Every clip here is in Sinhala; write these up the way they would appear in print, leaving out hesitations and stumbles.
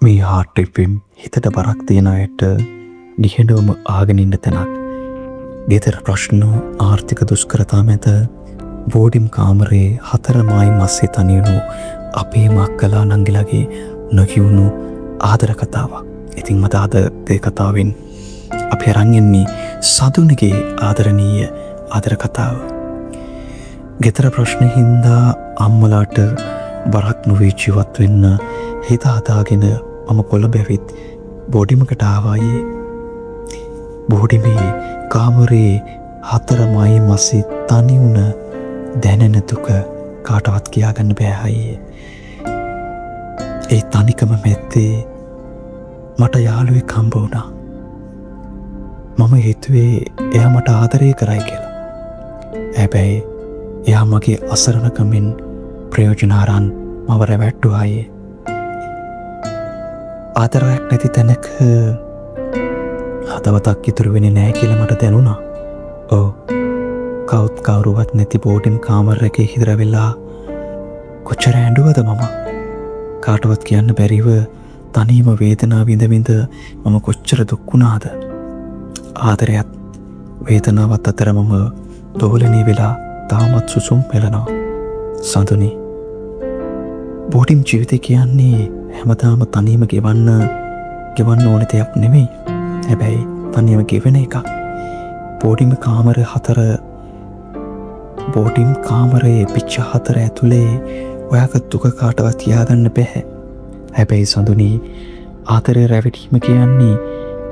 මේ හාට් ට්‍රිප්ෙන් හිතට බරක් තියෙන අයට නිහඬවම ආගෙන ඉන්න තැනක්. ගෙදර ප්‍රශ්න ආර්ථික දුෂ්කරතා මැද බෝඩිම් කාමරේ 4 මායි මස්සේ තනියුණු අපේ මක්කලා නංගිලාගේ නොකියුණු ආදර කතාවක්. ඉතින් මට අද ඒ කතාවෙන් අපි අරන් යන්නේ සඳුනගේ ආදරණීය ආදර කතාව. ගෙදර ප්‍රශ්න හින්දා අම්මලාට බරක් නොවී ජීවත් වෙන්න හිත හදාගෙන මම කොළඹ ඇවිත් බෝඩිමකට ආවායේ. බෝඩිමේ කාමරේ 4 මයි මස්සේ තනි වුණ දැනෙන දුක කාටවත් කියාගන්න බෑ අයියේ. ඒ තනිකම මැත්තේ මට යාළුවෙක් හම්බ වුණා. මම හිතුවේ එයා මට ආදරය කරයි කියලා. හැබැයි එයා මගේ අසරණකමින් ප්‍රයෝජන අරන් මව රැවට්ටුවා අයියේ. ආදරයක් නැති තැනක හදවතක් ඉතුරු වෙන්නේ නැහැ කියලා මට දැනුණා. ඔව්. කවුත් කවුරුවත් නැති බෝඩිම් කාමර එකේ හිදර වෙලා කොච්චර ඇඬුවද මම. කාටවත් කියන්න බැරිව තනියම වේදනාව විඳ විඳ මම කොච්චර දුක් වුණාද. ආදරයත් වේදනාවත් අතර මම දෝලණය වෙලා තාමත් සුසුම් පෙළනවා. සඳුනි, බෝඩිම් ජීවිතය කියන්නේ හැමදාම තනියම ගෙවන්න ඕන දෙයක් නෙමෙයි. හැබැයි තනියම ගෙවෙන එකක්. බෝඩිම් කාමරේ පිච්ච 4 ඇතුලේ ඔයාගේ දුක කාටවත් කියාගන්න බැහැ. හැබැයි සඳුනි, ආදරේ රැවටීම කියන්නේ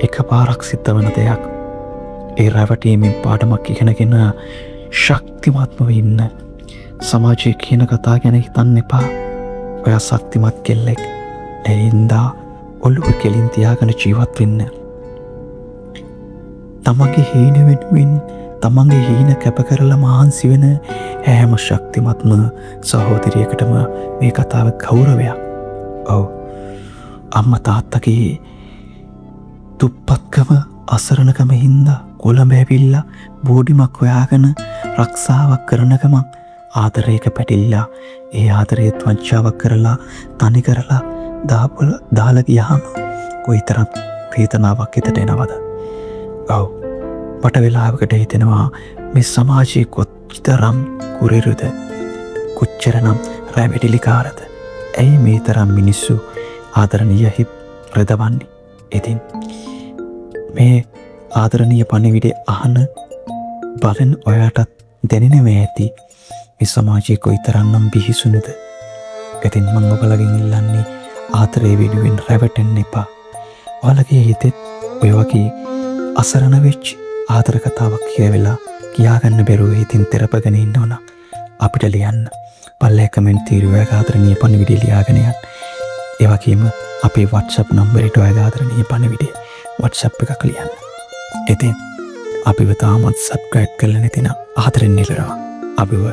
එකපාරක් සිද්ධ වෙන දෙයක්. ඒ රැවටීමෙන් පාඩමක් ඉගෙනගෙන ශක්තිමත්ව ඉන්න. සමාජයේ කියන කතා ගැන හිතන්න එපා. ඔයා ශක්තිමත් කෙල්ලෙක්. එයින්දා ඔළුව කෙලින් තියාගෙන ජීවත් වෙන්න. තමන්ගේ හීන වෙනුවෙන් තමන්ගේ හීන කැප කරලා මහන්සි වෙන හැම ශක්තිමත්ම සහෝදරියකටම මේ කතාව ගෞරවයක්. ඔව්. අම්මා තාත්තගේ දුප්පත්කම අසරණකම හින්දා කොළඹ ඇවිල්ලා බෝඩිමක් හොයාගෙන රක්ෂාවක් කරන ගමන් ආදරයක පැටිල්ලා ඒ ආදරයත් වංචාවක් කරලා තනි කරලා දාලා ගියාම කොයිතරම් වේදනාවක් හිතට එනවද. ඔව්. මට වෙලාවකට හිතෙනවා මේ සමාජයේ කොච්චරම් කුරිරුද, කොච්චරනම් රැවටිලිකාරද. ඇයි මේ තරම් මිනිස්සු ආදරණීය හිත් රැඳවන්නේ? ඉතින් මේ ආදරණීය පණිවිඩය අහන බලන ඔයාටත් දැනෙනවා ඇති මේ සමාජයේ කොයිතරම්නම් බිහිසුණුද. ඉතින් මම ඔබලගෙන් ඉල්ලන්නේ ආදරේ වෙනුවෙන් රැවටෙන්න එපා. ඔයාලගේ හිතෙත් ඔය වගේ අසරණ වෙච්ච ආදර කතාවක් කියවෙලා කියාගන්න බැරුව හිතින් තෙරපගෙන ඉන්නවනම් අපිට ලියන්න. පල්ලේ කමෙන්ට් තීරුවේ ආදරණීය පණිවිඩය ලියාගෙන යන්න. ඒ වගේම අපේ WhatsApp නම්බරයට ඔයාගේ ආදරණීය පණිවිඩය WhatsApp එකක් ලියන්න. ඉතින් අපිව තාමත් subscribe කරලා නැතිනම් ආදරෙන් ඉල්ලනවා අපිව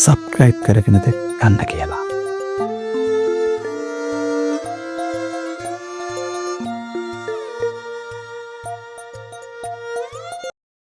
subscribe කරගෙනද ගන්න කියලා.